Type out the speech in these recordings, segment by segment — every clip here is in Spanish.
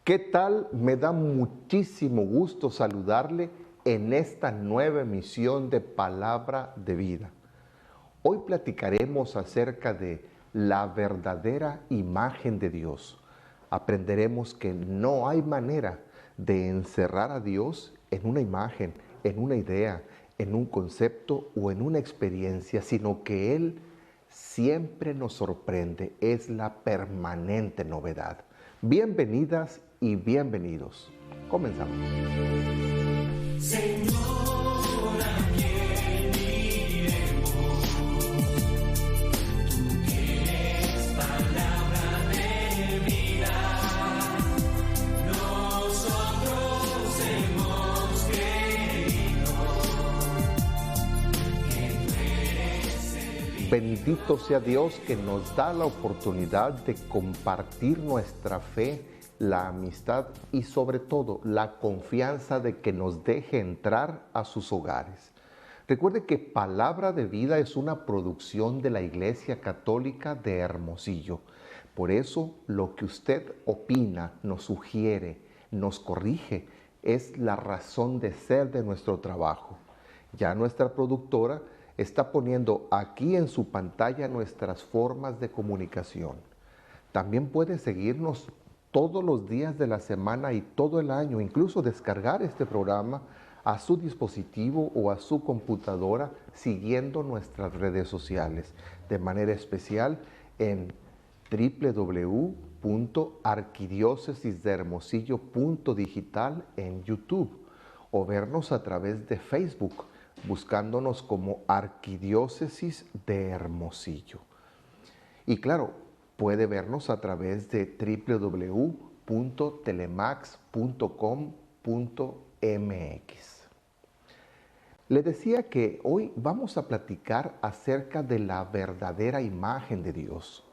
¿Qué tal? Me da muchísimo gusto saludarle en esta nueva emisión de Palabra de Vida. Hoy platicaremos acerca de la verdadera imagen de Dios. Aprenderemos que no hay manera de encerrar a Dios en una imagen, en una idea, en un concepto o en una experiencia, sino que Él siempre nos sorprende, es la permanente novedad. Bienvenidas y bienvenidos. Comenzamos. Señor, ¿a quién iremos? Tú tienes palabra de vida. Nosotros hemos creído que tú eres el... Bendito sea Dios que nos da la oportunidad de compartir nuestra fe, la amistad y sobre todo la confianza de que nos deje entrar a sus hogares. Recuerde que Palabra de Vida es una producción de la Iglesia Católica de Hermosillo. Por eso lo que usted opina, nos sugiere, nos corrige, es la razón de ser de nuestro trabajo. Ya nuestra productora está poniendo aquí en su pantalla nuestras formas de comunicación. También puede seguirnos todos los días de la semana y todo el año, incluso descargar este programa a su dispositivo o a su computadora siguiendo nuestras redes sociales, de manera especial en www.arquidiocesisdehermosillo.digital en YouTube o vernos a través de Facebook buscándonos como Arquidiócesis de Hermosillo. Y claro, puede vernos a través de www.telemax.com.mx. Le decía que hoy vamos a platicar acerca de la verdadera imagen de Dios.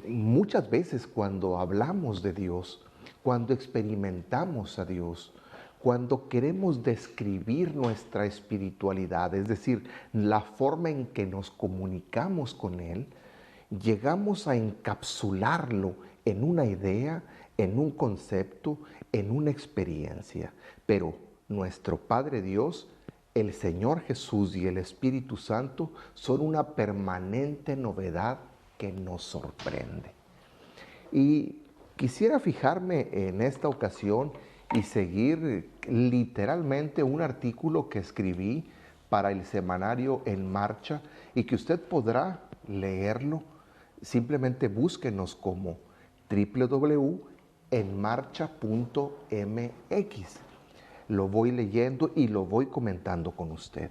Muchas veces cuando hablamos de Dios, cuando experimentamos a Dios, cuando queremos describir nuestra espiritualidad, es decir, la forma en que nos comunicamos con Él, llegamos a encapsularlo en una idea, en un concepto, en una experiencia. Pero nuestro Padre Dios, el Señor Jesús y el Espíritu Santo son una permanente novedad que nos sorprende. Y quisiera fijarme en esta ocasión y seguir literalmente un artículo que escribí para el semanario En Marcha y que usted podrá leerlo. Simplemente búsquenos como www.enmarcha.mx. Lo voy leyendo y lo voy comentando con usted.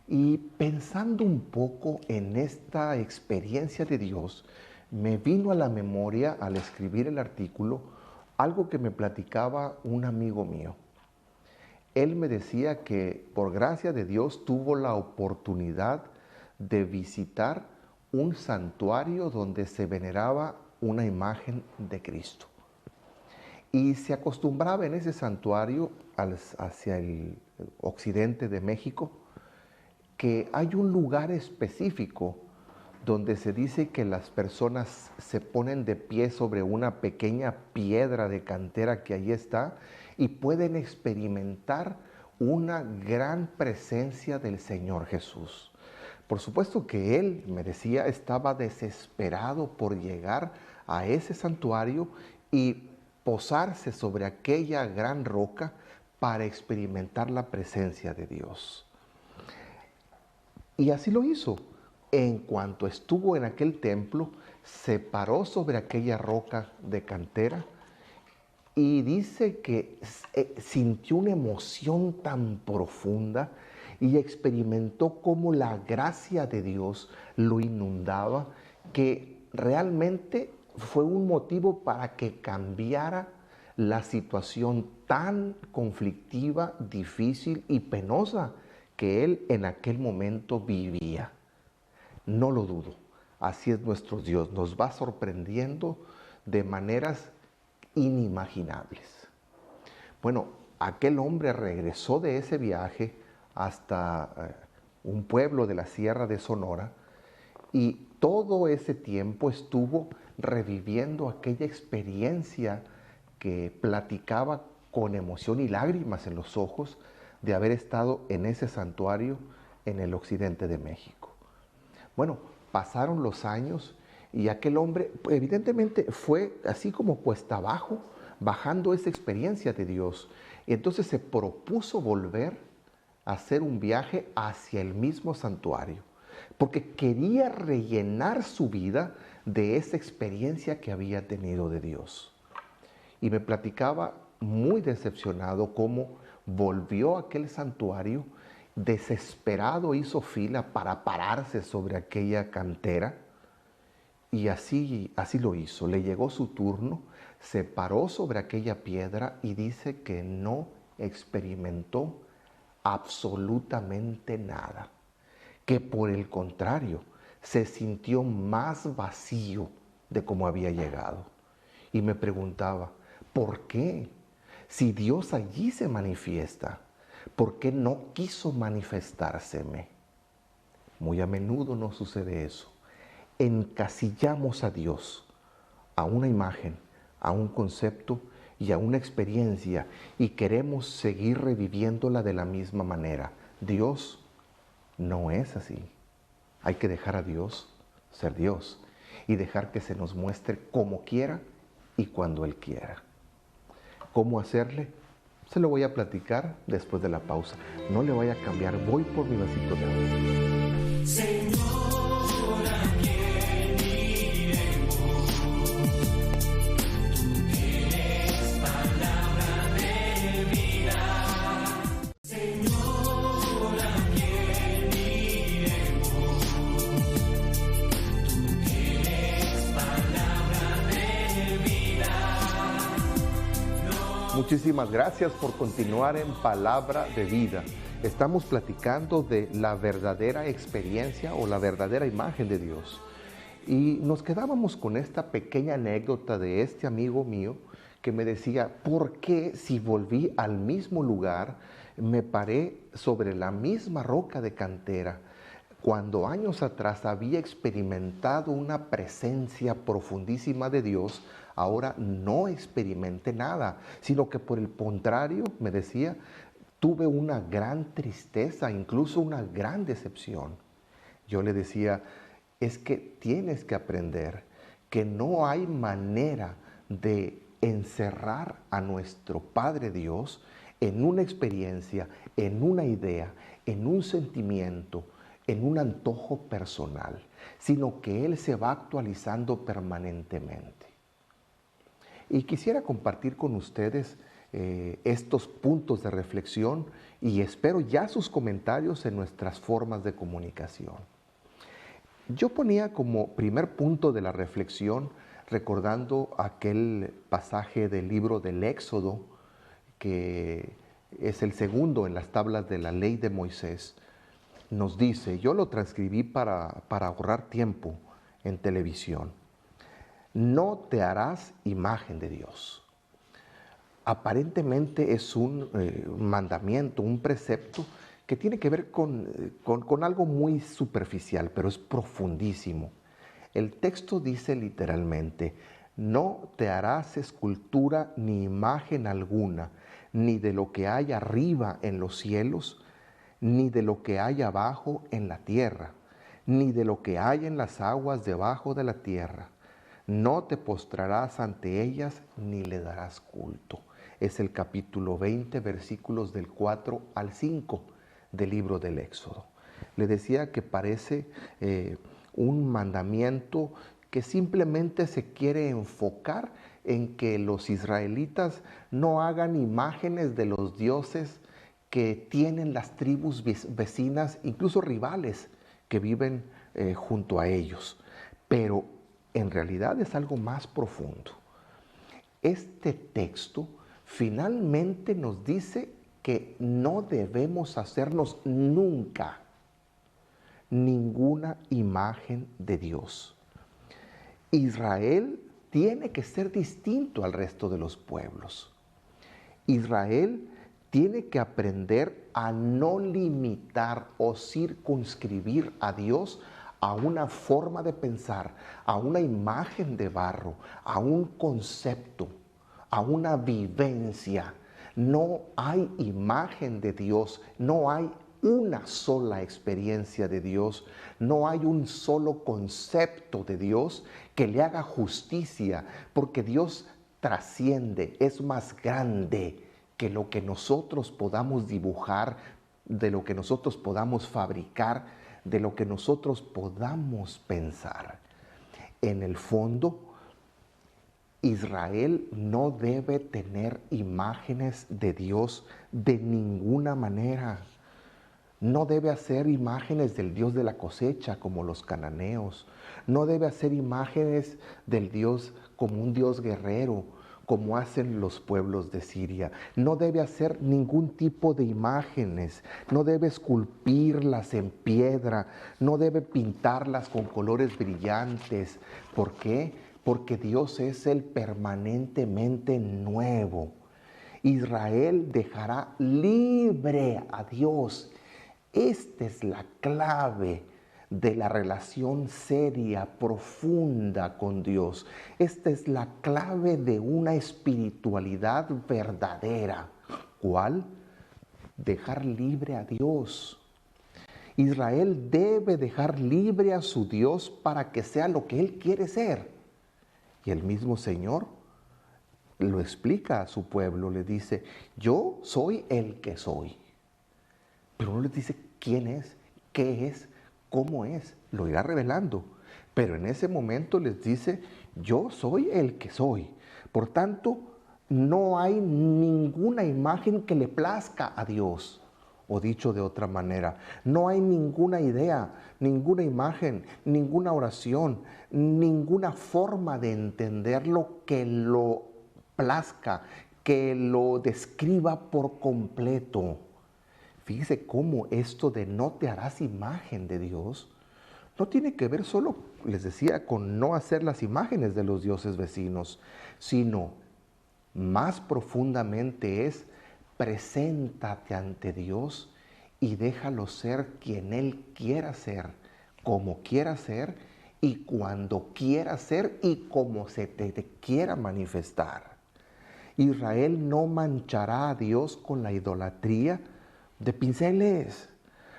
Y pensando un poco en esta experiencia de Dios, me vino a la memoria al escribir el artículo algo que me platicaba un amigo mío. Él me decía que por gracia de Dios tuvo la oportunidad de visitar un santuario donde se veneraba una imagen de Cristo. Y se acostumbraba en ese santuario hacia el occidente de México que hay un lugar específico donde se dice que las personas se ponen de pie sobre una pequeña piedra de cantera que ahí está y pueden experimentar una gran presencia del Señor Jesús. Por supuesto que él, me decía, estaba desesperado por llegar a ese santuario y posarse sobre aquella gran roca para experimentar la presencia de Dios. Y así lo hizo. En cuanto estuvo en aquel templo, se paró sobre aquella roca de cantera y dice que sintió una emoción tan profunda y experimentó cómo la gracia de Dios lo inundaba, que realmente fue un motivo para que cambiara la situación tan conflictiva, difícil y penosa que él en aquel momento vivía. No lo dudo, así es nuestro Dios, nos va sorprendiendo de maneras inimaginables. Bueno, aquel hombre regresó de ese viaje hasta un pueblo de la Sierra de Sonora y todo ese tiempo estuvo reviviendo aquella experiencia que platicaba con emoción y lágrimas en los ojos de haber estado en ese santuario en el occidente de México. Bueno, pasaron los años y aquel hombre evidentemente fue así como cuesta abajo, bajando esa experiencia de Dios. Y entonces se propuso volver a hacer un viaje hacia el mismo santuario, porque quería rellenar su vida de esa experiencia que había tenido de Dios. Y me platicaba muy decepcionado cómo volvió a aquel santuario, desesperado hizo fila para pararse sobre aquella cantera, y así lo hizo. Le llegó su turno, se paró sobre aquella piedra y dice que no experimentó absolutamente nada, que por el contrario se sintió más vacío de como había llegado. Y me preguntaba, ¿por qué? Si Dios allí se manifiesta, ¿por qué no quiso manifestárseme? Muy a menudo nos sucede eso. Encasillamos a Dios a una imagen, a un concepto y a una experiencia y queremos seguir reviviéndola de la misma manera. Dios no es así. Hay que dejar a Dios ser Dios y dejar que se nos muestre como quiera y cuando Él quiera. ¿Cómo hacerle? Se lo voy a platicar después de la pausa. No le vaya a cambiar, voy por mi vasito de agua. Señor, ¿a quién iremos? Tú tienes palabra de vida. Señor, ¿a quién iremos? Tú tienes palabra de vida. Muchísimas gracias por continuar en Palabra de Vida. Estamos platicando de la verdadera experiencia o la verdadera imagen de Dios. Y nos quedábamos con esta pequeña anécdota de este amigo mío que me decía, ¿por qué si volví al mismo lugar, me paré sobre la misma roca de cantera, cuando años atrás había experimentado una presencia profundísima de Dios, ahora no experimenté nada, sino que por el contrario, me decía, tuve una gran tristeza, incluso una gran decepción? Yo le decía, es que tienes que aprender que no hay manera de encerrar a nuestro Padre Dios en una experiencia, en una idea, en un sentimiento, en un antojo personal, sino que Él se va actualizando permanentemente. Y quisiera compartir con ustedes estos puntos de reflexión y espero ya sus comentarios en nuestras formas de comunicación. Yo ponía como primer punto de la reflexión, recordando aquel pasaje del libro del Éxodo, que es el segundo en las tablas de la ley de Moisés, nos dice, yo lo transcribí para ahorrar tiempo en televisión, no te harás imagen de Dios. Aparentemente es un mandamiento, un precepto que tiene que ver con algo muy superficial, pero es profundísimo. El texto dice literalmente, no te harás escultura ni imagen alguna, ni de lo que hay arriba en los cielos, ni de lo que hay abajo en la tierra, ni de lo que hay en las aguas debajo de la tierra. No te postrarás ante ellas ni le darás culto. Es el capítulo 20, versículos del 4 al 5 del libro del Éxodo. Le decía que parece un mandamiento que simplemente se quiere enfocar en que los israelitas no hagan imágenes de los dioses que tienen las tribus vecinas, incluso rivales, que viven junto a ellos. Pero en realidad es algo más profundo. Este texto finalmente nos dice que no debemos hacernos nunca ninguna imagen de Dios. Israel tiene que ser distinto al resto de los pueblos. Israel tiene que aprender a no limitar o circunscribir a Dios a una forma de pensar, a una imagen de barro, a un concepto, a una vivencia. No hay imagen de Dios, no hay una sola experiencia de Dios, no hay un solo concepto de Dios que le haga justicia, porque Dios trasciende, es más grande que lo que nosotros podamos dibujar, de lo que nosotros podamos fabricar, de lo que nosotros podamos pensar. En el fondo, Israel no debe tener imágenes de Dios de ninguna manera. No debe hacer imágenes del Dios de la cosecha como los cananeos. No debe hacer imágenes del Dios como un Dios guerrero, como hacen los pueblos de Siria. No debe hacer ningún tipo de imágenes. No debe esculpirlas en piedra. No debe pintarlas con colores brillantes. ¿Por qué? Porque Dios es el permanentemente nuevo. Israel dejará libre a Dios. Esta es la clave de la relación seria, profunda con Dios. Esta es la clave de una espiritualidad verdadera. ¿Cuál? Dejar libre a Dios. Israel debe dejar libre a su Dios para que sea lo que Él quiere ser. Y el mismo Señor lo explica a su pueblo, le dice, yo soy el que soy. Pero no les dice quién es, qué es, cómo es, lo irá revelando. Pero en ese momento les dice, yo soy el que soy. Por tanto, no hay ninguna imagen que le plazca a Dios. O dicho de otra manera, no hay ninguna idea, ninguna imagen, ninguna oración, ninguna forma de entenderlo que lo plazca, que lo describa por completo. Fíjese cómo esto de no te harás imagen de Dios no tiene que ver solo, les decía, con no hacer las imágenes de los dioses vecinos, sino más profundamente es preséntate ante Dios y déjalo ser quien Él quiera ser, como quiera ser y cuando quiera ser y como se te quiera manifestar. Israel no manchará a Dios con la idolatría de pinceles.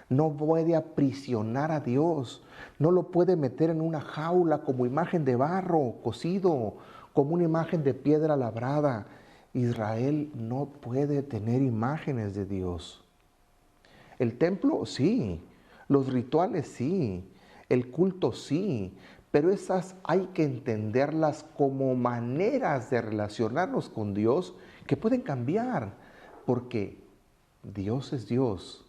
No puede aprisionar a Dios. No lo puede meter en una jaula como imagen de barro cocido, como una imagen de piedra labrada. Israel no puede tener imágenes de Dios. El templo sí, los rituales sí, el culto sí, pero esas hay que entenderlas como maneras de relacionarnos con Dios que pueden cambiar, porque Dios es Dios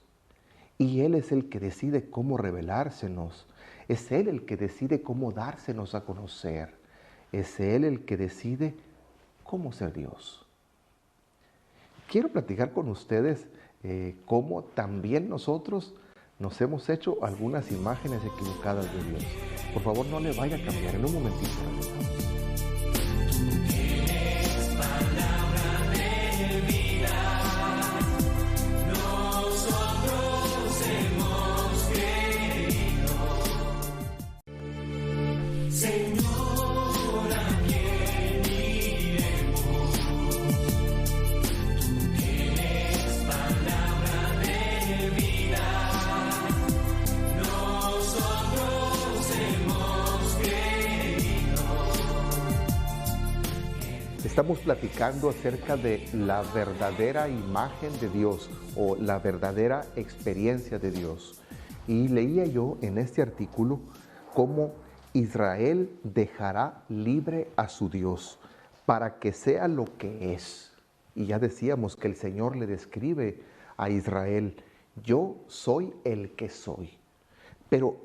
y Él es el que decide cómo revelársenos. Es Él el que decide cómo dársenos a conocer. Es Él el que decide cómo ser Dios. Quiero platicar con ustedes cómo también nosotros nos hemos hecho algunas imágenes equivocadas de Dios. Por favor, no le vaya a cambiar en un momentito. Estamos platicando acerca de la verdadera imagen de Dios o la verdadera experiencia de Dios. Y leía yo en este artículo cómo Israel dejará libre a su Dios para que sea lo que es. Y ya decíamos que el Señor le describe a Israel, yo soy el que soy. Pero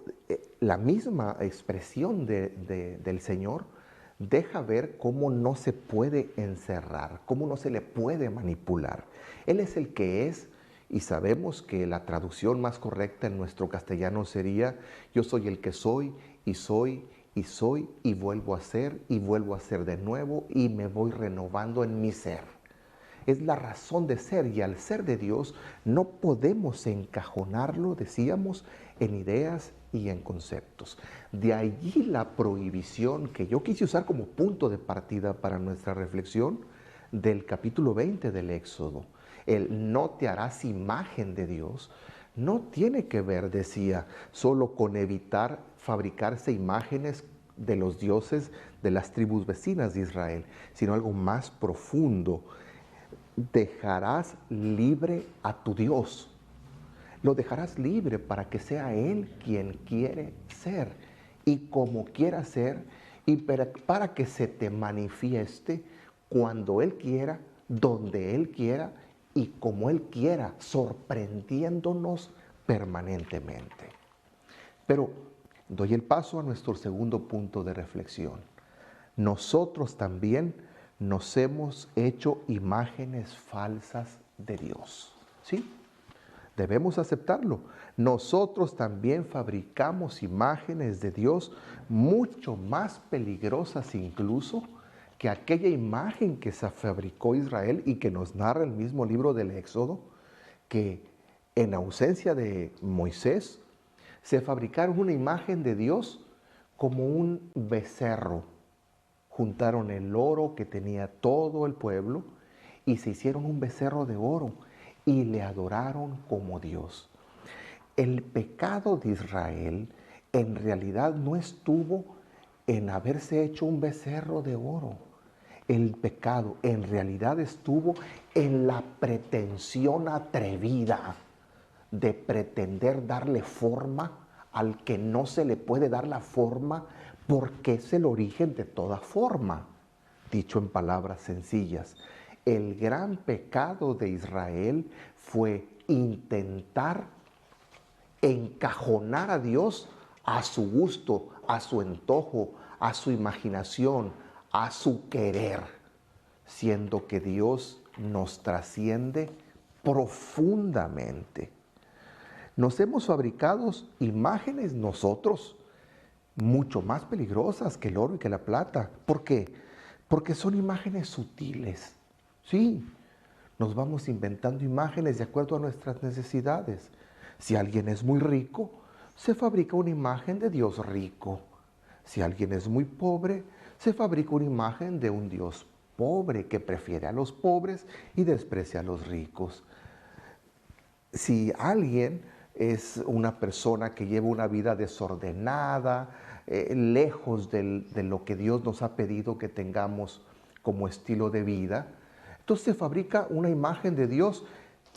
la misma expresión del Señor deja ver cómo no se puede encerrar, cómo no se le puede manipular. Él es el que es, y sabemos que la traducción más correcta en nuestro castellano sería, yo soy el que soy, y vuelvo a ser, y vuelvo a ser de nuevo, y me voy renovando en mi ser. Es la razón de ser, y al ser de Dios no podemos encajonarlo, decíamos, en ideas y en conceptos. De allí la prohibición que yo quise usar como punto de partida para nuestra reflexión, del capítulo 20 del Éxodo. El no te harás imagen de Dios no tiene que ver, decía, solo con evitar fabricarse imágenes de los dioses de las tribus vecinas de Israel, sino algo más profundo. Dejarás libre a tu Dios. Lo dejarás libre para que sea Él quien quiere ser y como quiera ser, y para que se te manifieste cuando Él quiera, donde Él quiera y como Él quiera, sorprendiéndonos permanentemente. Pero doy el paso a nuestro segundo punto de reflexión. Nosotros también nos hemos hecho imágenes falsas de Dios. ¿Sí? Debemos aceptarlo. Nosotros también fabricamos imágenes de Dios mucho más peligrosas incluso que aquella imagen que se fabricó Israel y que nos narra el mismo libro del Éxodo, que en ausencia de Moisés se fabricaron una imagen de Dios como un becerro. Juntaron el oro que tenía todo el pueblo y se hicieron un becerro de oro y le adoraron como Dios. El pecado de Israel en realidad no estuvo en haberse hecho un becerro de oro. El pecado en realidad estuvo en la pretensión atrevida de pretender darle forma al que no se le puede dar la forma porque es el origen de toda forma. Dicho en palabras sencillas, el gran pecado de Israel fue intentar encajonar a Dios a su gusto, a su antojo, a su imaginación, a su querer, siendo que Dios nos trasciende profundamente. Nos hemos fabricado imágenes nosotros mucho más peligrosas que el oro y que la plata. ¿Por qué? Porque son imágenes sutiles. Sí, nos vamos inventando imágenes de acuerdo a nuestras necesidades. Si alguien es muy rico, se fabrica una imagen de Dios rico. Si alguien es muy pobre, se fabrica una imagen de un Dios pobre que prefiere a los pobres y desprecia a los ricos. Si alguien es una persona que lleva una vida desordenada, lejos de lo que Dios nos ha pedido que tengamos como estilo de vida, entonces se fabrica una imagen de Dios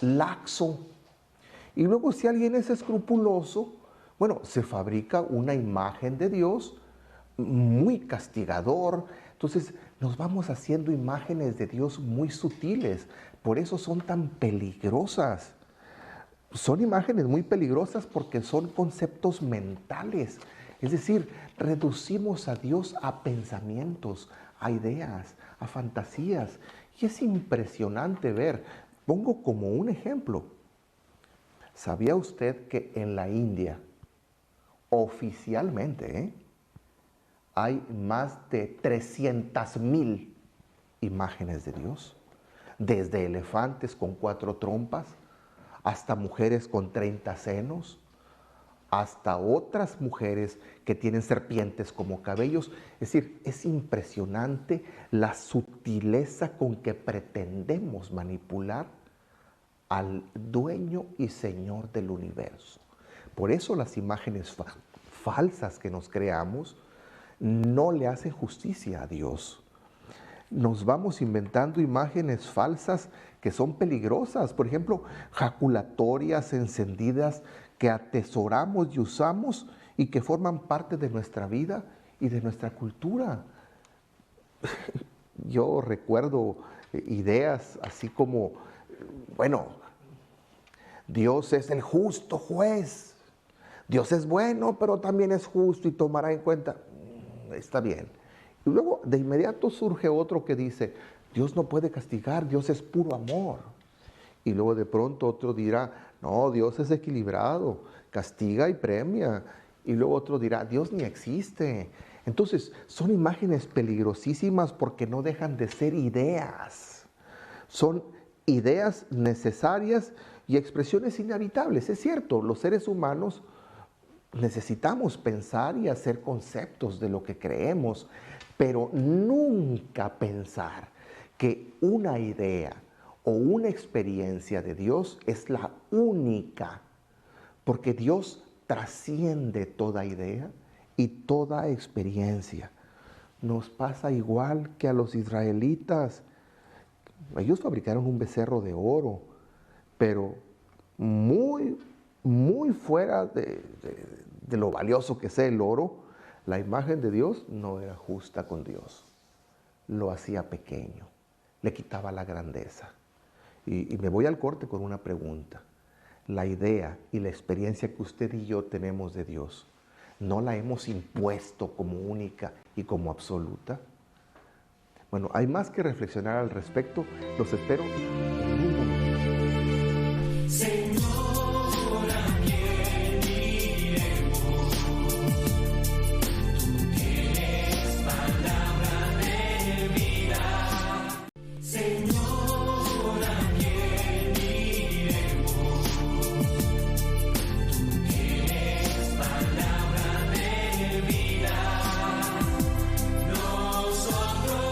laxo. Y luego si alguien es escrupuloso, bueno, se fabrica una imagen de Dios muy castigador. Entonces nos vamos haciendo imágenes de Dios muy sutiles, por eso son tan peligrosas. Son imágenes muy peligrosas porque son conceptos mentales. Es decir, reducimos a Dios a pensamientos, a ideas, a fantasías. Y es impresionante ver. Pongo como un ejemplo. ¿Sabía usted que en la India, oficialmente, hay más de 300,000 imágenes de Dios? Desde elefantes con 4 trompas, hasta mujeres con 30 senos, hasta otras mujeres que tienen serpientes como cabellos. Es decir, es impresionante la sutileza con que pretendemos manipular al dueño y señor del universo. Por eso las imágenes falsas que nos creamos no le hacen justicia a Dios. Nos vamos inventando imágenes falsas que son peligrosas. Por ejemplo, jaculatorias encendidas que atesoramos y usamos y que forman parte de nuestra vida y de nuestra cultura. Yo recuerdo ideas así como, bueno, Dios es el justo juez. Dios es bueno, pero también es justo y tomará en cuenta. Está bien. Y luego de inmediato surge otro que dice, Dios no puede castigar, Dios es puro amor. Y luego de pronto otro dirá, no, Dios es equilibrado, castiga y premia. Y luego otro dirá, Dios ni existe. Entonces, son imágenes peligrosísimas porque no dejan de ser ideas. Son ideas necesarias y expresiones inevitables. Es cierto, los seres humanos necesitamos pensar y hacer conceptos de lo que creemos, pero nunca pensar que una idea o una experiencia de Dios es la única, porque Dios trasciende toda idea y toda experiencia. Nos pasa igual que a los israelitas. Ellos fabricaron un becerro de oro, pero muy, muy fuera de lo valioso que sea el oro, la imagen de Dios no era justa con Dios. Lo hacía pequeño, le quitaba la grandeza. Y me voy al corte con una pregunta. La idea y la experiencia que usted y yo tenemos de Dios, ¿no la hemos impuesto como única y como absoluta? Bueno, hay más que reflexionar al respecto. Los espero en un momento. Señor, ¿a quién iremos? Tú tienes palabra de vida. Señor, ¿a quién iremos? Tú tienes palabra de vida. Nosotros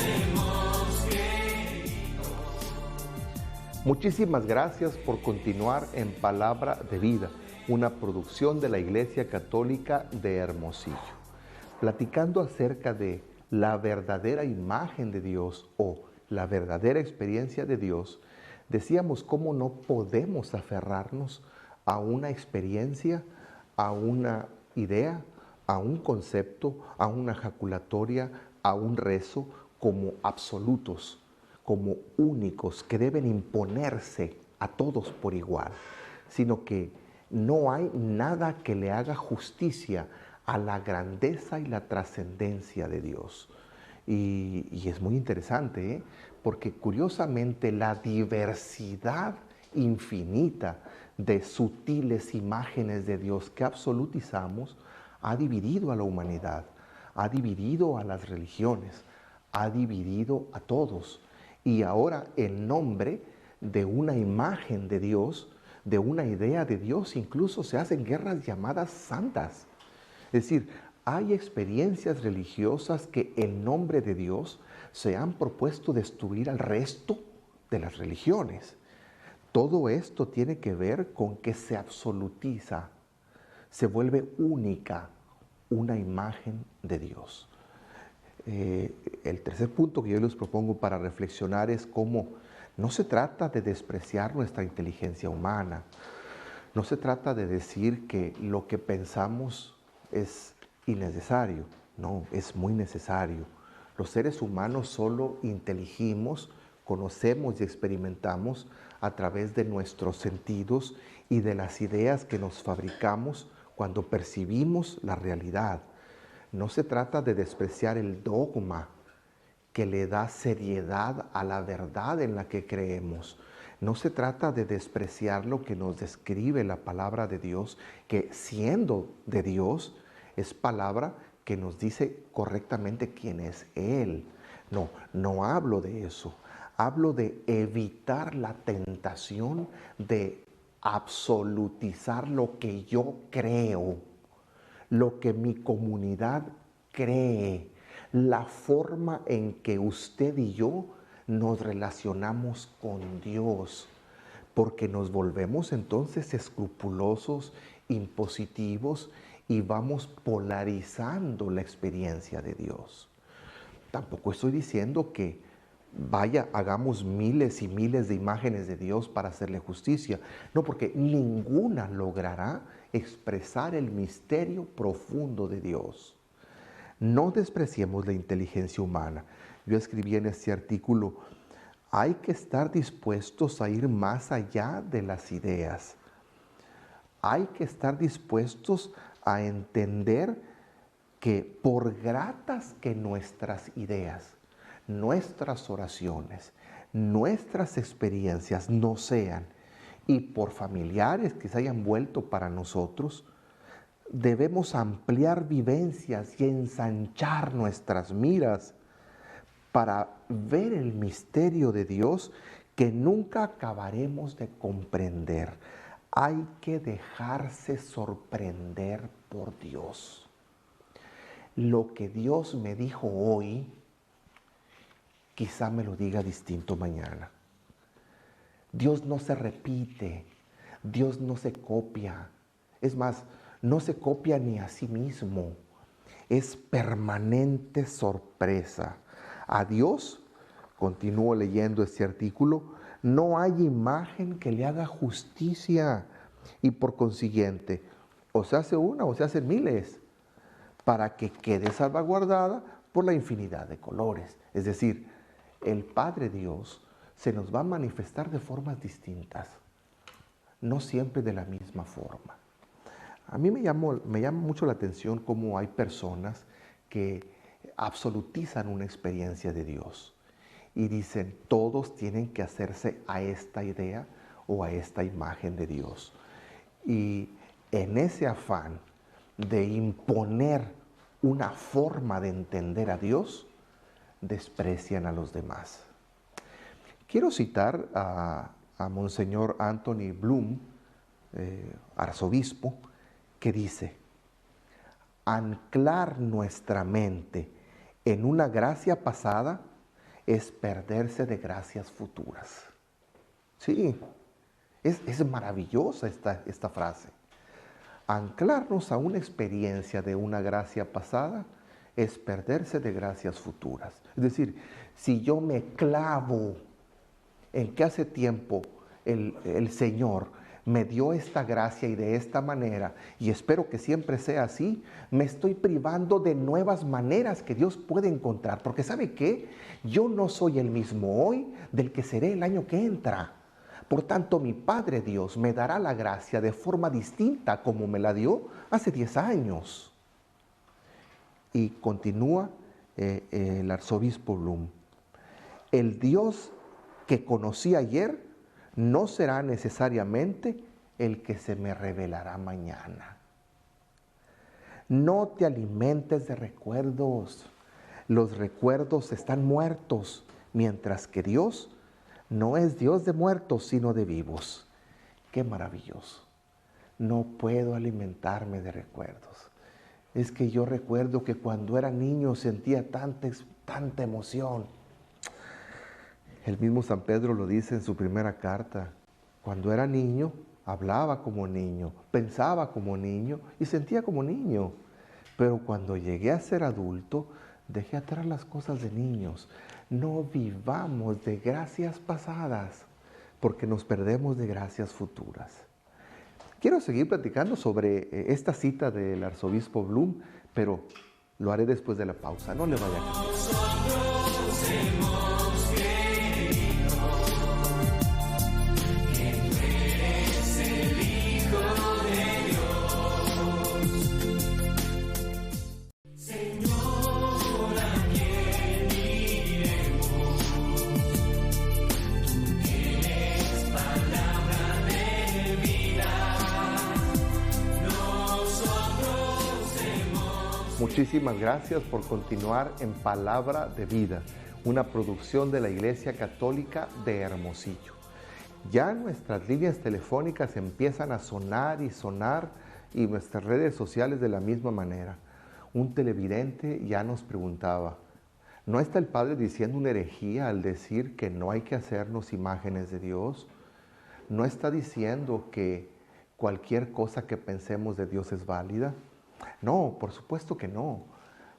hemos creído. Muchísimas gracias por continuar en Palabra de Vida, una producción de la Iglesia Católica de Hermosillo, platicando acerca de la verdadera imagen de Dios o la verdadera experiencia de Dios. Decíamos cómo no podemos aferrarnos a una experiencia, a una idea, a un concepto, a una jaculatoria, a un rezo como absolutos, como únicos, que deben imponerse a todos por igual, sino que no hay nada que le haga justicia a la grandeza y la trascendencia de Dios. Y es muy interesante, porque curiosamente la diversidad infinita de sutiles imágenes de Dios que absolutizamos ha dividido a la humanidad, ha dividido a las religiones, ha dividido a todos. Y ahora en nombre de una imagen de Dios, de una idea de Dios, incluso se hacen guerras llamadas santas. Es decir, hay experiencias religiosas que en nombre de Dios se han propuesto destruir al resto de las religiones. Todo esto tiene que ver con que se absolutiza, se vuelve única una imagen de Dios. El tercer punto que yo les propongo para reflexionar es cómo no se trata de despreciar nuestra inteligencia humana, no se trata de decir que lo que pensamos es innecesario, no, es muy necesario. Los seres humanos solo inteligimos, conocemos y experimentamos a través de nuestros sentidos y de las ideas que nos fabricamos cuando percibimos la realidad. No se trata de despreciar el dogma que le da seriedad a la verdad en la que creemos. No se trata de despreciar lo que nos describe la palabra de Dios, que siendo de Dios, es palabra que nos dice correctamente quién es Él. No, no hablo de eso. Hablo de evitar la tentación de absolutizar lo que yo creo, lo que mi comunidad cree, la forma en que usted y yo nos relacionamos con Dios, porque nos volvemos entonces escrupulosos, impositivos y vamos polarizando la experiencia de Dios. Tampoco estoy diciendo que vaya, hagamos miles y miles de imágenes de Dios para hacerle justicia. No, porque ninguna logrará expresar el misterio profundo de Dios. No despreciemos la inteligencia humana. Yo escribí en este artículo, hay que estar dispuestos a ir más allá de las ideas. Hay que estar dispuestos a entender que por gratas que nuestras ideas, nuestras oraciones, nuestras experiencias no sean, y por familiares que se hayan vuelto para nosotros, debemos ampliar vivencias y ensanchar nuestras miras para ver el misterio de Dios que nunca acabaremos de comprender. Hay que dejarse sorprender por Dios. Lo que Dios me dijo hoy quizá me lo diga distinto mañana. Dios no se repite, Dios no se copia. Es más, no se copia ni a sí mismo. Es permanente sorpresa. A Dios, continúo leyendo este artículo, no hay imagen que le haga justicia y por consiguiente, o se hace una o se hacen miles para que quede salvaguardada por la infinidad de colores. Es decir, el Padre Dios se nos va a manifestar de formas distintas, no siempre de la misma forma. A mí me llama mucho la atención cómo hay personas que absolutizan una experiencia de Dios y dicen, todos tienen que hacerse a esta idea o a esta imagen de Dios. Y en ese afán de imponer una forma de entender a Dios, desprecian a los demás. Quiero citar a Monseñor Anthony Bloom, arzobispo, que dice, anclar nuestra mente en una gracia pasada es perderse de gracias futuras. Sí, es maravillosa esta frase. Anclarnos a una experiencia de una gracia pasada es perderse de gracias futuras. Es decir, si yo me clavo en que hace tiempo el Señor me dio esta gracia y de esta manera, y espero que siempre sea así, me estoy privando de nuevas maneras que Dios puede encontrar. Porque ¿sabe qué? Yo no soy el mismo hoy del que seré el año que entra. Por tanto, mi Padre Dios me dará la gracia de forma distinta como me la dio hace 10 años. Y continúa el arzobispo Bloom. El Dios que conocí ayer no será necesariamente el que se me revelará mañana. No te alimentes de recuerdos. Los recuerdos están muertos, mientras que Dios no es Dios de muertos, sino de vivos. ¡Qué maravilloso! No puedo alimentarme de recuerdos. Es que yo recuerdo que cuando era niño sentía tanta emoción. El mismo San Pedro lo dice en su primera carta. Cuando era niño, hablaba como niño, pensaba como niño y sentía como niño. Pero cuando llegué a ser adulto, dejé atrás las cosas de niños. No vivamos de gracias pasadas, porque nos perdemos de gracias futuras. Quiero seguir platicando sobre esta cita del arzobispo Bloom, pero lo haré después de la pausa. No le vaya a cambiar. Muchísimas gracias por continuar en Palabra de Vida, una producción de la Iglesia Católica de Hermosillo. Ya nuestras líneas telefónicas empiezan a sonar y nuestras redes sociales de la misma manera. Un televidente ya nos preguntaba, ¿no está el Padre diciendo una herejía al decir que no hay que hacernos imágenes de Dios? ¿No está diciendo que cualquier cosa que pensemos de Dios es válida? No, por supuesto que no.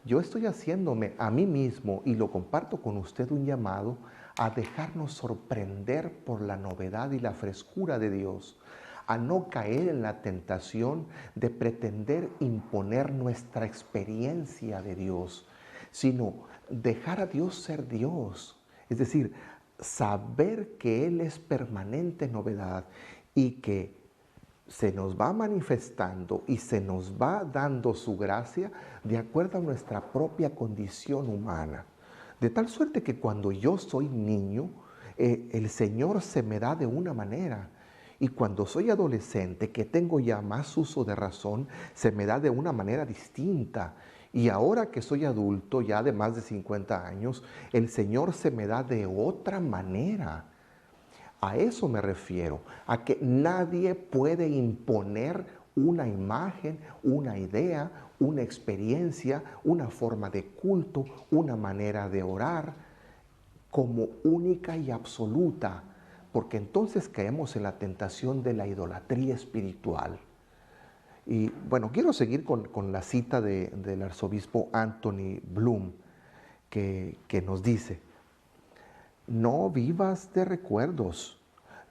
Yo estoy haciéndome a mí mismo, y lo comparto con usted, un llamado a dejarnos sorprender por la novedad y la frescura de Dios, a no caer en la tentación de pretender imponer nuestra experiencia de Dios, sino dejar a Dios ser Dios. Es decir, saber que Él es permanente novedad y que se nos va manifestando y se nos va dando su gracia de acuerdo a nuestra propia condición humana. De tal suerte que cuando yo soy niño, el Señor se me da de una manera. Y cuando soy adolescente, que tengo ya más uso de razón, se me da de una manera distinta. Y ahora que soy adulto, ya de más de 50 años, el Señor se me da de otra manera. A eso me refiero, a que nadie puede imponer una imagen, una idea, una experiencia, una forma de culto, una manera de orar, como única y absoluta, porque entonces caemos en la tentación de la idolatría espiritual. Y bueno, quiero seguir con la cita del arzobispo Anthony Bloom, que nos dice: no vivas de recuerdos,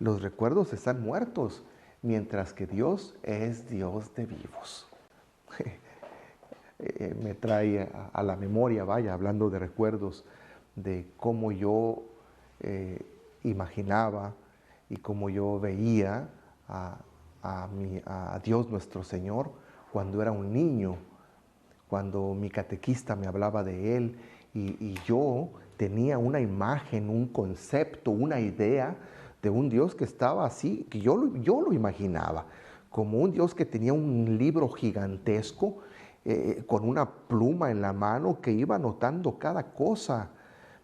los recuerdos están muertos, mientras que Dios es Dios de vivos. Me trae a la memoria, vaya, hablando de recuerdos, de cómo yo imaginaba y cómo yo veía a Dios nuestro Señor cuando era un niño, cuando mi catequista me hablaba de Él y yo tenía una imagen, un concepto, una idea de un Dios que estaba así, que yo lo imaginaba, como un Dios que tenía un libro gigantesco, con una pluma en la mano que iba anotando cada cosa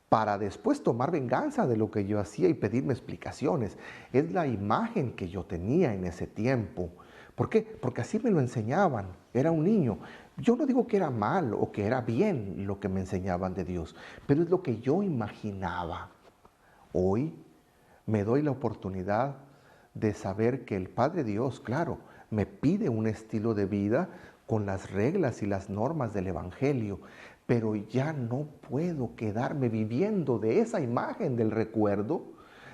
para después tomar venganza de lo que yo hacía y pedirme explicaciones. Es la imagen que yo tenía en ese tiempo. ¿Por qué? Porque así me lo enseñaban. Era un niño. Yo no digo que era mal o que era bien lo que me enseñaban de Dios, pero es lo que yo imaginaba. Hoy me doy la oportunidad de saber que el Padre Dios, claro, me pide un estilo de vida con las reglas y las normas del Evangelio, pero ya no puedo quedarme viviendo de esa imagen del recuerdo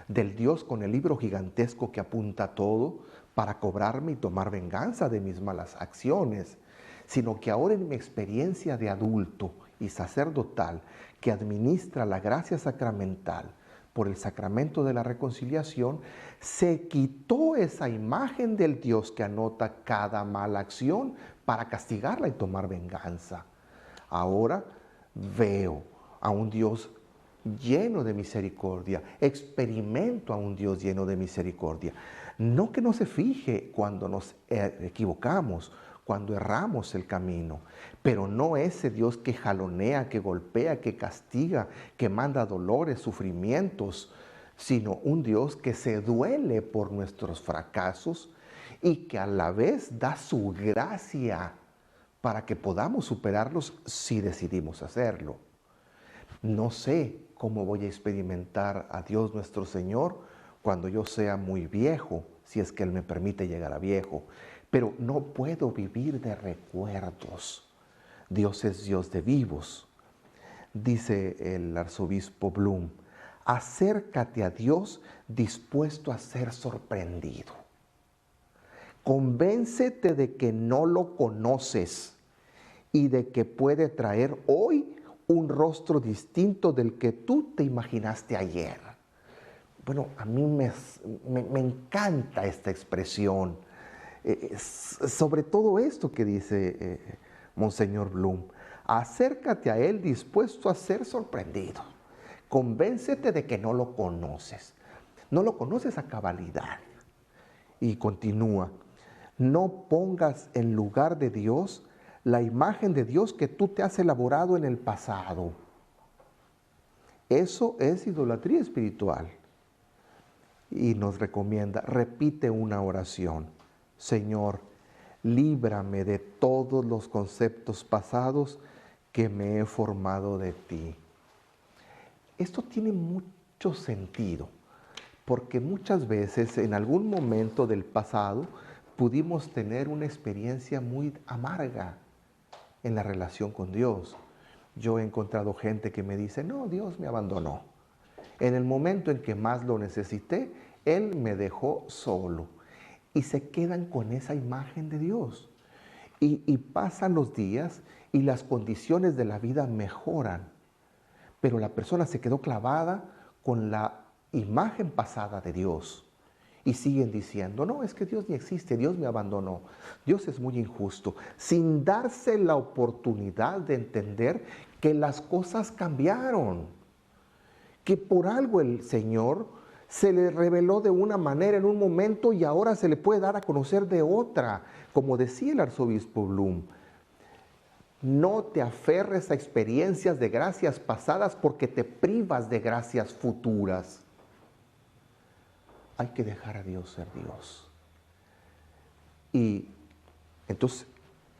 del Dios con el libro gigantesco que apunta a todo para cobrarme y tomar venganza de mis malas acciones, sino que ahora en mi experiencia de adulto y sacerdotal que administra la gracia sacramental por el sacramento de la reconciliación, se quitó esa imagen del Dios que anota cada mala acción para castigarla y tomar venganza. Ahora veo a un Dios lleno de misericordia, experimento a un Dios lleno de misericordia. No que no se fije cuando nos equivocamos, cuando erramos el camino, pero no ese Dios que jalonea, que golpea, que castiga, que manda dolores, sufrimientos, sino un Dios que se duele por nuestros fracasos y que a la vez da su gracia para que podamos superarlos si decidimos hacerlo. No sé cómo voy a experimentar a Dios nuestro Señor cuando yo sea muy viejo, si es que Él me permite llegar a viejo, pero no puedo vivir de recuerdos. Dios es Dios de vivos. Dice el arzobispo Bloom: acércate a Dios dispuesto a ser sorprendido. Convéncete de que no lo conoces y de que puede traer hoy un rostro distinto del que tú te imaginaste ayer. Bueno, a mí me encanta esta expresión, sobre todo esto que dice Monseñor Bloom. Acércate a Él dispuesto a ser sorprendido. Convéncete de que no lo conoces. No lo conoces a cabalidad. Y continúa: no pongas en lugar de Dios la imagen de Dios que tú te has elaborado en el pasado. Eso es idolatría espiritual. Y nos recomienda: repite una oración. Señor, líbrame de todos los conceptos pasados que me he formado de ti. Esto tiene mucho sentido, porque muchas veces en algún momento del pasado pudimos tener una experiencia muy amarga en la relación con Dios. Yo he encontrado gente que me dice: no, Dios me abandonó. En el momento en que más lo necesité, Él me dejó solo. Y se quedan con esa imagen de Dios. Y pasan los días y las condiciones de la vida mejoran. Pero la persona se quedó clavada con la imagen pasada de Dios. Y siguen diciendo: no, es que Dios ni existe, Dios me abandonó, Dios es muy injusto, sin darse la oportunidad de entender que las cosas cambiaron, que por algo el Señor se le reveló de una manera en un momento y ahora se le puede dar a conocer de otra. Como decía el arzobispo Bloom, no te aferres a experiencias de gracias pasadas porque te privas de gracias futuras. Hay que dejar a Dios ser Dios. Y entonces,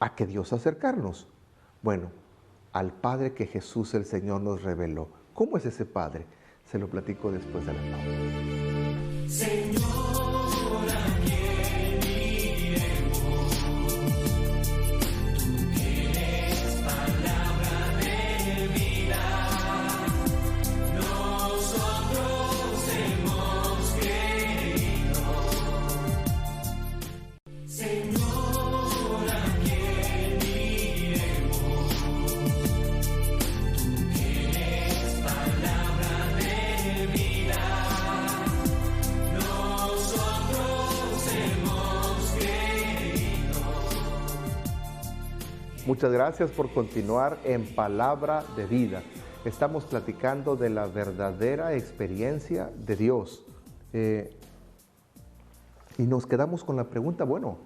¿a qué Dios acercarnos? Bueno, al Padre que Jesús el Señor nos reveló. ¿Cómo es ese Padre? Se lo platico después de la pausa. Señor, ¿a quién iremos? Tú tienes palabra de vida. Nosotros hemos creído. Señor, ¿a quién iremos? Tú tienes palabra de vida. Nosotros hemos creído. Muchas gracias por continuar en Palabra de Vida. Estamos platicando de la verdadera experiencia de Dios. Y nos quedamos con la pregunta, bueno,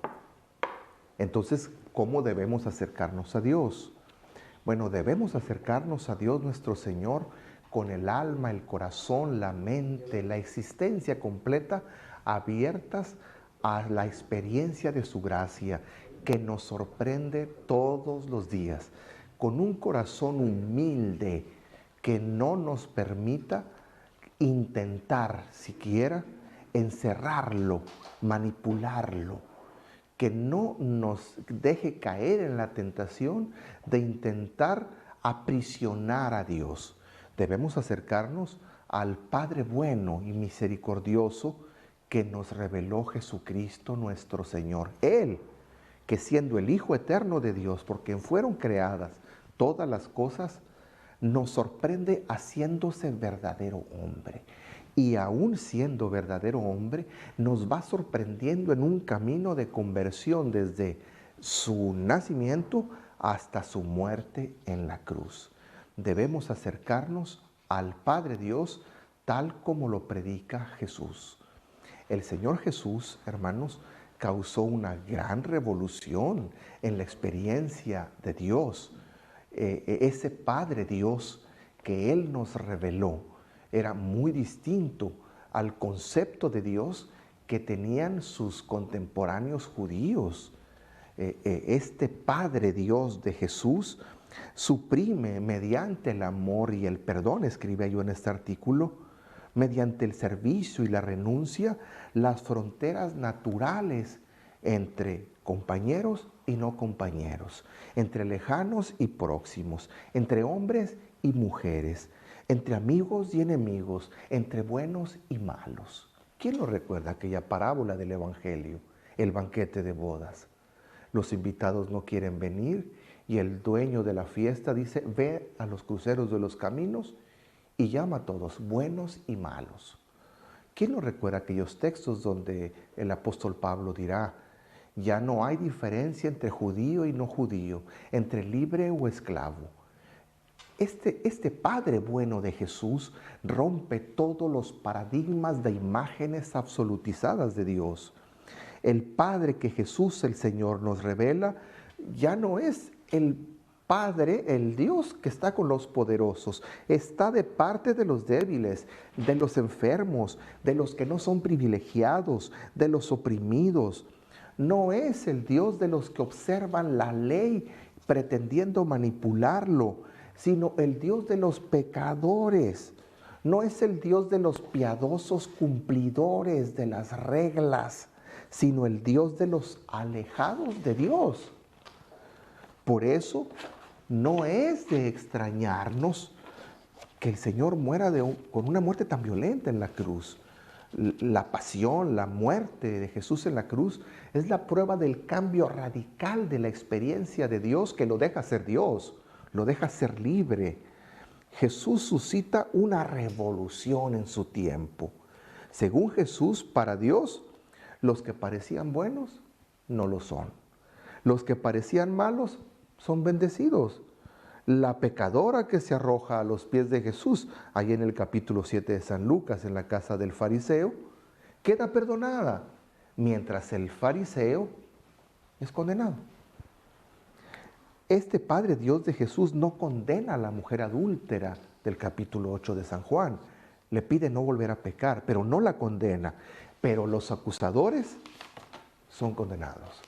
entonces, ¿cómo debemos acercarnos a Dios? Bueno, debemos acercarnos a Dios nuestro Señor con el alma, el corazón, la mente, la existencia completa, abiertas a la experiencia de su gracia, que nos sorprende todos los días, con un corazón humilde que no nos permita intentar siquiera encerrarlo, manipularlo, que no nos deje caer en la tentación de intentar aprisionar a Dios. Debemos acercarnos al Padre bueno y misericordioso que nos reveló Jesucristo nuestro Señor. Él, que siendo el Hijo eterno de Dios, por quien fueron creadas todas las cosas, nos sorprende haciéndose verdadero hombre. Y aún siendo verdadero hombre, nos va sorprendiendo en un camino de conversión desde su nacimiento hasta su muerte en la cruz. Debemos acercarnos al Padre Dios tal como lo predica Jesús. El Señor Jesús, hermanos, causó una gran revolución en la experiencia de Dios. Ese Padre Dios que Él nos reveló era muy distinto al concepto de Dios que tenían sus contemporáneos judíos. Este Padre Dios de Jesús suprime mediante el amor y el perdón, escribe yo en este artículo, mediante el servicio y la renuncia, las fronteras naturales entre compañeros y no compañeros, entre lejanos y próximos, entre hombres y mujeres, entre amigos y enemigos, entre buenos y malos. ¿Quién no recuerda aquella parábola del Evangelio, el banquete de bodas? Los invitados no quieren venir y el dueño de la fiesta dice, ve a los cruceros de los caminos y llama a todos, buenos y malos. ¿Quién no recuerda aquellos textos donde el apóstol Pablo dirá, ya no hay diferencia entre judío y no judío, entre libre o esclavo? Este Padre bueno de Jesús rompe todos los paradigmas de imágenes absolutizadas de Dios. El Padre que Jesús el Señor nos revela ya no es el Padre, el Dios que está con los poderosos, está de parte de los débiles, de los enfermos, de los que no son privilegiados, de los oprimidos. No es el Dios de los que observan la ley pretendiendo manipularlo, sino el Dios de los pecadores. No es el Dios de los piadosos cumplidores de las reglas, sino el Dios de los alejados de Dios. Por eso no es de extrañarnos que el Señor muera con una muerte tan violenta en la cruz. La pasión, la muerte de Jesús en la cruz es la prueba del cambio radical de la experiencia de Dios que lo deja ser Dios, lo deja ser libre. Jesús suscita una revolución en su tiempo. Según Jesús, para Dios, los que parecían buenos no lo son. Los que parecían malos son bendecidos. La pecadora que se arroja a los pies de Jesús, ahí en el capítulo 7 de San Lucas, en la casa del fariseo, queda perdonada, mientras el fariseo es condenado. Este Padre Dios de Jesús no condena a la mujer adúltera del capítulo 8 de San Juan. Le pide no volver a pecar, pero no la condena. Pero los acusadores son condenados.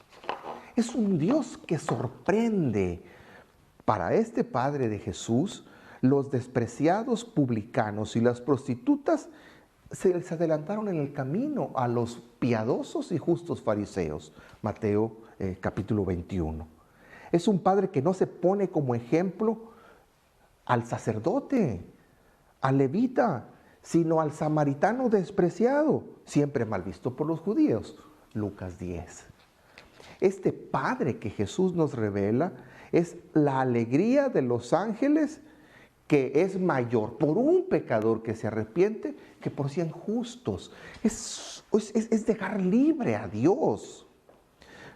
Es un Dios que sorprende. Para este Padre de Jesús, Los despreciados publicanos y las prostitutas se les adelantaron en el camino a los piadosos y justos fariseos. Mateo capítulo 21. Es un padre que no se pone como ejemplo al sacerdote, al levita, sino al samaritano despreciado, siempre mal visto por los judíos. Lucas 10. Este Padre que Jesús nos revela es la alegría de los ángeles, que es mayor por un pecador que se arrepiente que por 100 justos. Es dejar libre a Dios.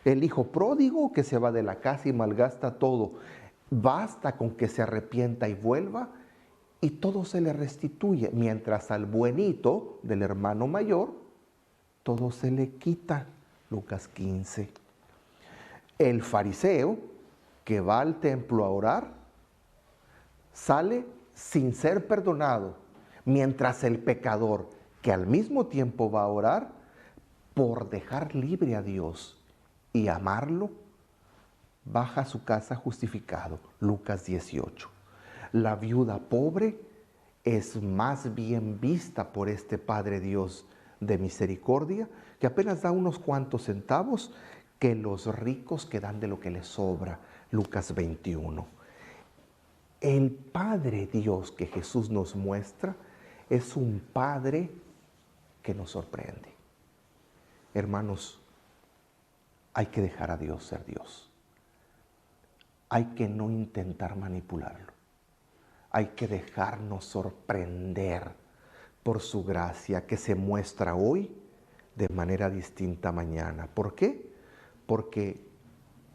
El hijo pródigo que se va de la casa y malgasta todo, basta con que se arrepienta y vuelva y todo se le restituye, mientras al buenito del hermano mayor todo se le quita. Lucas 15. El fariseo que va al templo a orar sale sin ser perdonado, mientras el pecador que al mismo tiempo va a orar por dejar libre a Dios y amarlo, baja a su casa justificado. Lucas 18. La viuda pobre es más bien vista por este Padre Dios de misericordia, que apenas da unos cuantos centavos, que los ricos que dan de lo que les sobra. Lucas 21. El Padre Dios que Jesús nos muestra es un Padre que nos sorprende. Hermanos, hay que dejar a Dios ser Dios. Hay que no intentar manipularlo. Hay que dejarnos sorprender por su gracia que se muestra hoy de manera distinta mañana. ¿Por qué? Porque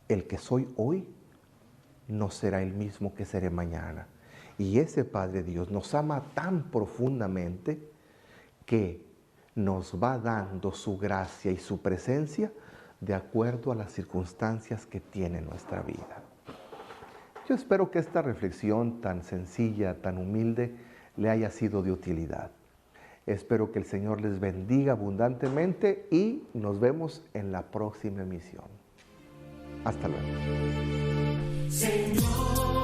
el que soy hoy no será el mismo que seré mañana. Y ese Padre Dios nos ama tan profundamente que nos va dando su gracia y su presencia de acuerdo a las circunstancias que tiene nuestra vida. Yo espero que esta reflexión tan sencilla, tan humilde, le haya sido de utilidad. Espero que el Señor les bendiga abundantemente y nos vemos en la próxima emisión. Hasta luego. Señor.